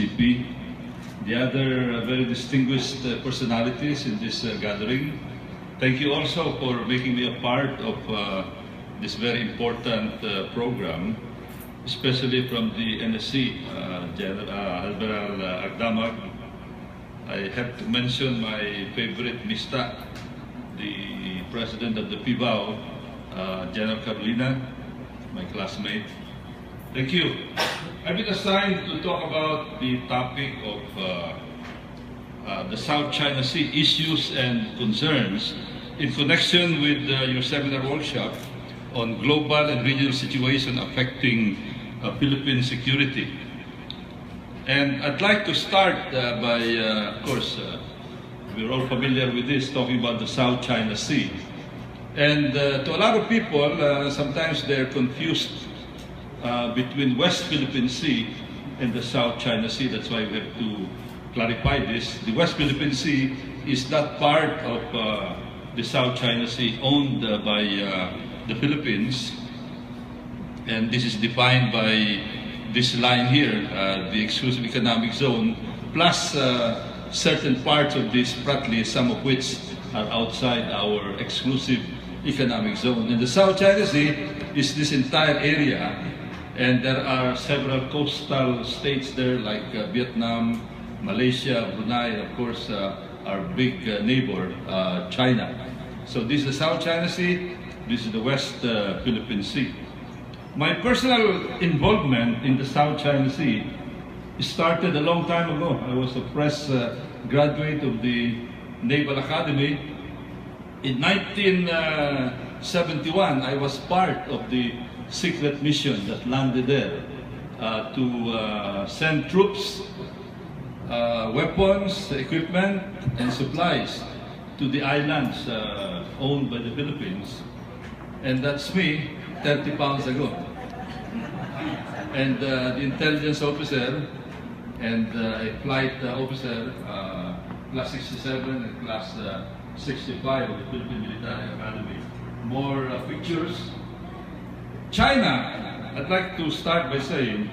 NDCP, the other very distinguished personalities in this gathering. Thank you also for making me a part of this very important program, especially from the NSC, Admiral Agdamag. I have to mention my favorite Mista, the President of the PIBAO, General Carolina, my classmate. Thank you. I've been assigned to talk about the topic of the South China Sea issues and concerns in connection with your seminar workshop on global and regional situation affecting Philippine security. And I'd like to start by, of course, we're all familiar with this, talking about the South China Sea. And to a lot of people, sometimes they're confused between West Philippine Sea and the South China Sea. That's why we have to clarify this. The West Philippine Sea is not part of the South China Sea owned by the Philippines. And this is defined by this line here, the exclusive economic zone, plus certain parts of this, practically some of which are outside our exclusive economic zone. And the South China Sea is this entire area, and there are several coastal states there like Vietnam, Malaysia, Brunei, and of course our big neighbor, China. So this is the South China Sea, this is the West Philippine Sea. My personal involvement in the South China Sea started a long time ago. I was a fresh graduate of the Naval Academy. In 1971, I was part of the secret mission that landed there to send troops, weapons, equipment, and supplies to the islands owned by the Philippines. And that's me 30 pounds ago. And the intelligence officer and a flight officer, class 67 and class 65 of the Philippine Military Academy. More pictures. China, I'd like to start by saying,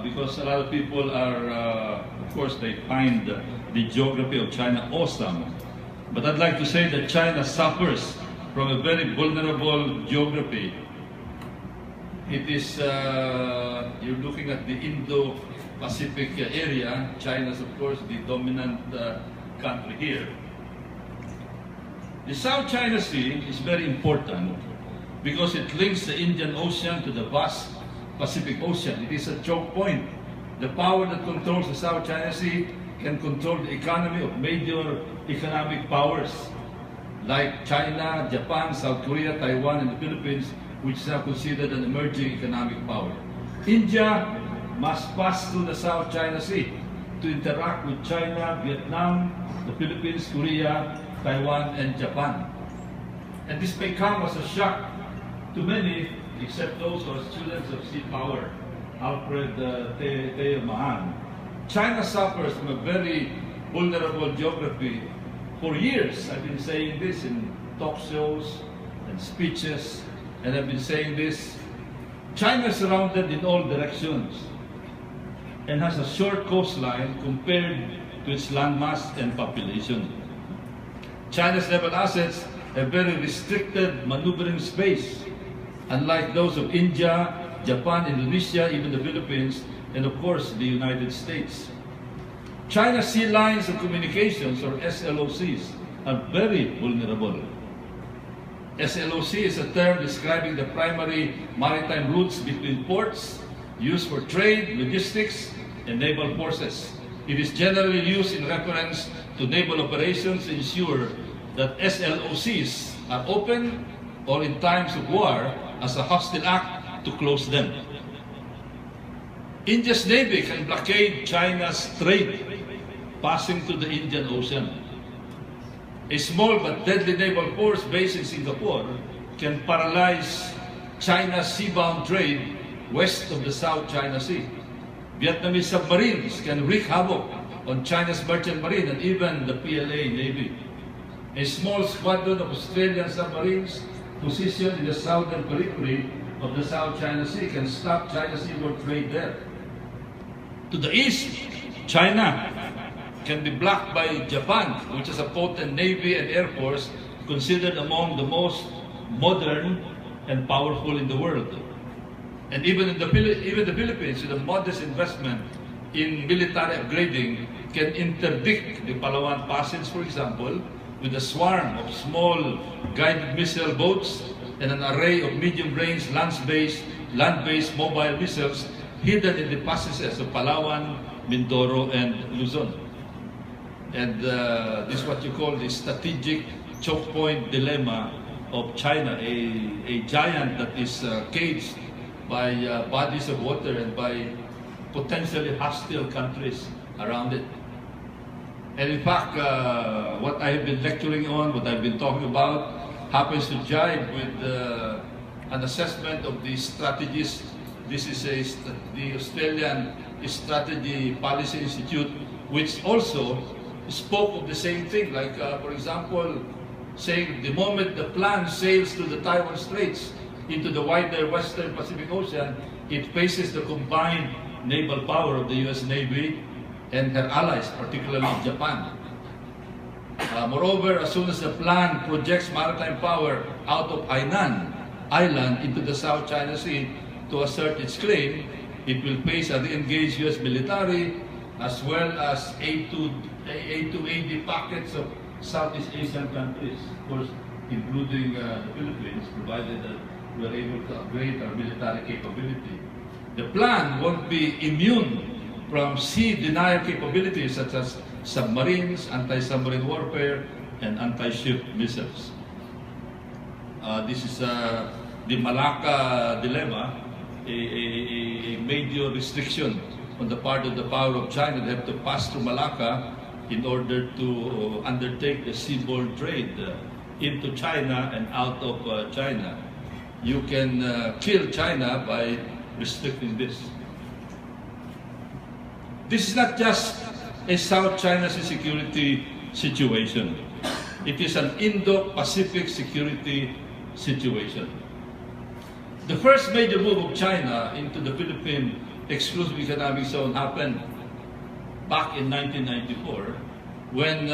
because a lot of people are, of course, they find the geography of China awesome. But I'd like to say that China suffers from a very vulnerable geography. It is, you're looking at the Indo-Pacific area. China is, of course, the dominant country here. The South China Sea is very important because it links the Indian Ocean to the vast Pacific Ocean. It is a choke point. The power that controls the South China Sea can control the economy of major economic powers like China, Japan, South Korea, Taiwan, and the Philippines, which is now considered an emerging economic power. India must pass through the South China Sea to interact with China, Vietnam, the Philippines, Korea, Taiwan, and Japan. And this may come as a shock to many, except those who are students of sea power, Alfred Theo Mahan. China suffers from a very vulnerable geography. For years, I've been saying this in talk shows and speeches, and I've been saying this. China is surrounded in all directions and has a short coastline compared to its landmass and population. China's naval assets have very restricted maneuvering space, unlike those of India, Japan, Indonesia, even the Philippines, and of course the United States. China's sea lines of communications, or SLOCs, are very vulnerable. SLOC is a term describing the primary maritime routes between ports used for trade, logistics, and naval forces. It is generally used in reference to naval operations to ensure that SLOCs are open or in times of war as a hostile act to close them. India's Navy can blockade China's trade passing through the Indian Ocean. A small but deadly naval force based in Singapore can paralyze China's seabound trade west of the South China Sea. Vietnamese submarines can wreak havoc on China's merchant marine and even the PLA Navy. A small squadron of Australian submarines positioned in the southern periphery of the South China Sea can stop China's seaboard trade there. To the east, China can be blocked by Japan, which has a potent navy and air force considered among the most modern and powerful in the world. And even the Philippines, with a modest investment in military upgrading, can interdict the Palawan Passage, for example, with a swarm of small guided missile boats and an array of medium-range land-based mobile missiles hidden in the passages of Palawan, Mindoro, and Luzon. And this is what you call the strategic choke point dilemma of China, a giant that is caged by bodies of water and by potentially hostile countries around it. And in fact, what I have been lecturing on, what I've been talking about, happens to jive with an assessment of the strategies. This is the Australian Strategy Policy Institute, which also spoke of the same thing. Like, for example, saying the moment the plan sails through the Taiwan Straits into the wider Western Pacific Ocean, it faces the combined naval power of the U.S. Navy and her allies, particularly Japan. Moreover, as soon as the plan projects maritime power out of Hainan Island into the South China Sea to assert its claim, it will face a re-engaged U.S. military as well as A2AD pockets of Southeast Asian countries, of course, including the Philippines, provided that we are able to upgrade our military capability. The plan won't be immune from sea denial capabilities such as submarines, anti-submarine warfare, and anti-ship missiles. This is the Malacca dilemma, a major restriction on the part of the power of China. They have to pass through Malacca in order to undertake the seaborne trade into China and out of China. You can kill China by restricting this. This is not just a South China Sea security situation. It is an Indo-Pacific security situation. The first major move of China into the Philippine exclusive economic zone happened back in 1994 when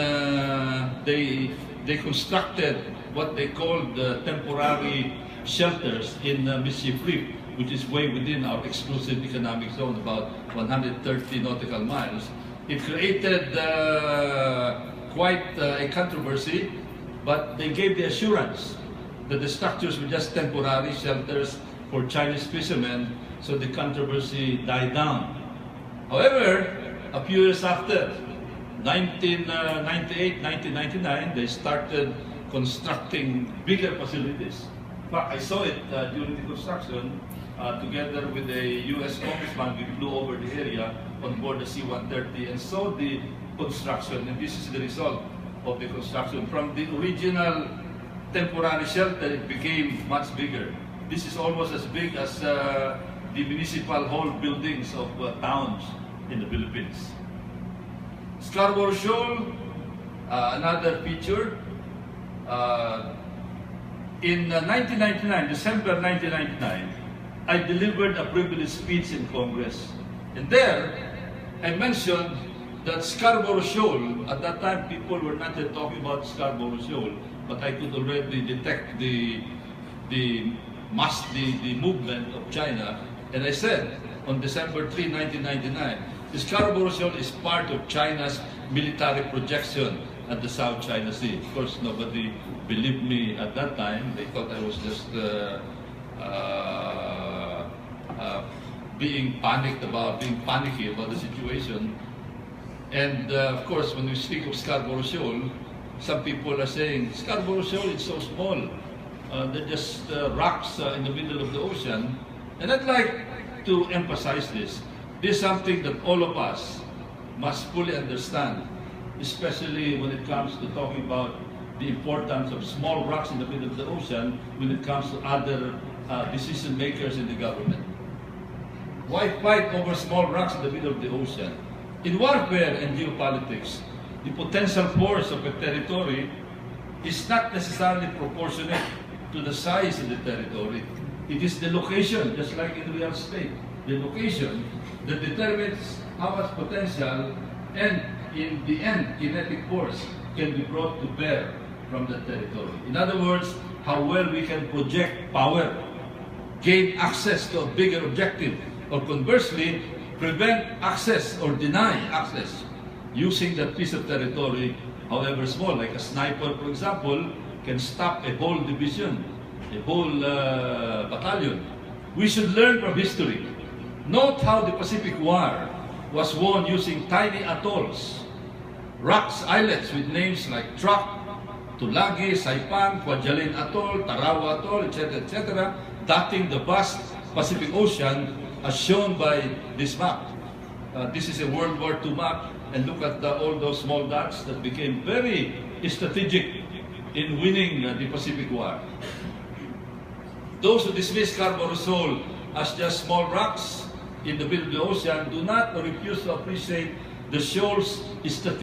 they constructed what they called temporary shelters in Mischief Reef, which is way within our exclusive economic zone, about 130 nautical miles. It created quite a controversy, but they gave the assurance that the structures were just temporary shelters for Chinese fishermen, so the controversy died down. However, a few years after, 1998, 1999, they started constructing bigger facilities. In fact, I saw it during the construction. Together with a U.S. congressman, we flew over the area on board the C-130 and saw the construction. And this is the result of the construction. From the original temporary shelter, it became much bigger. This is almost as big as the municipal hall buildings of towns in the Philippines. Scarborough Shoal, another feature. In 1999, December 1999, I delivered a privileged speech in Congress. And there, I mentioned that Scarborough Shoal, at that time people were not yet talking about Scarborough Shoal, but I could already detect the movement of China. And I said, on December 3, 1999, the Scarborough Shoal is part of China's military projection at the South China Sea. Of course, nobody believed me at that time. They thought I was just being panicky about the situation. And of course, when we speak of Scarborough Shoal, some people are saying, Scarborough Shoal is so small. They're just rocks in the middle of the ocean. And I'd like to emphasize this. This is something that all of us must fully understand, especially when it comes to talking about the importance of small rocks in the middle of the ocean when it comes to other decision makers in the government. Why fight over small rocks in the middle of the ocean? In warfare and geopolitics, the potential force of a territory is not necessarily proportionate to the size of the territory. It is the location, just like in real estate, the location that determines how much potential and, in the end, kinetic force can be brought to bear from the territory. In other words, how well we can project power, gain access to a bigger objective, or conversely, prevent access or deny access using that piece of territory, however small. Like a sniper, for example, can stop a whole division, a whole battalion. We should learn from history. Note how the Pacific War was won using tiny atolls, rocks, islets with names like Truk, Tulagi, Saipan, Kwajalein Atoll, Tarawa Atoll, etc., dotting the vast Pacific Ocean as shown by this map. This is a World War II map, and look at all those small dots that became very strategic in winning the Pacific War. Those who dismiss Scarborough Shoal as just small rocks in the middle of the ocean do not or refuse to appreciate the shoal's strategic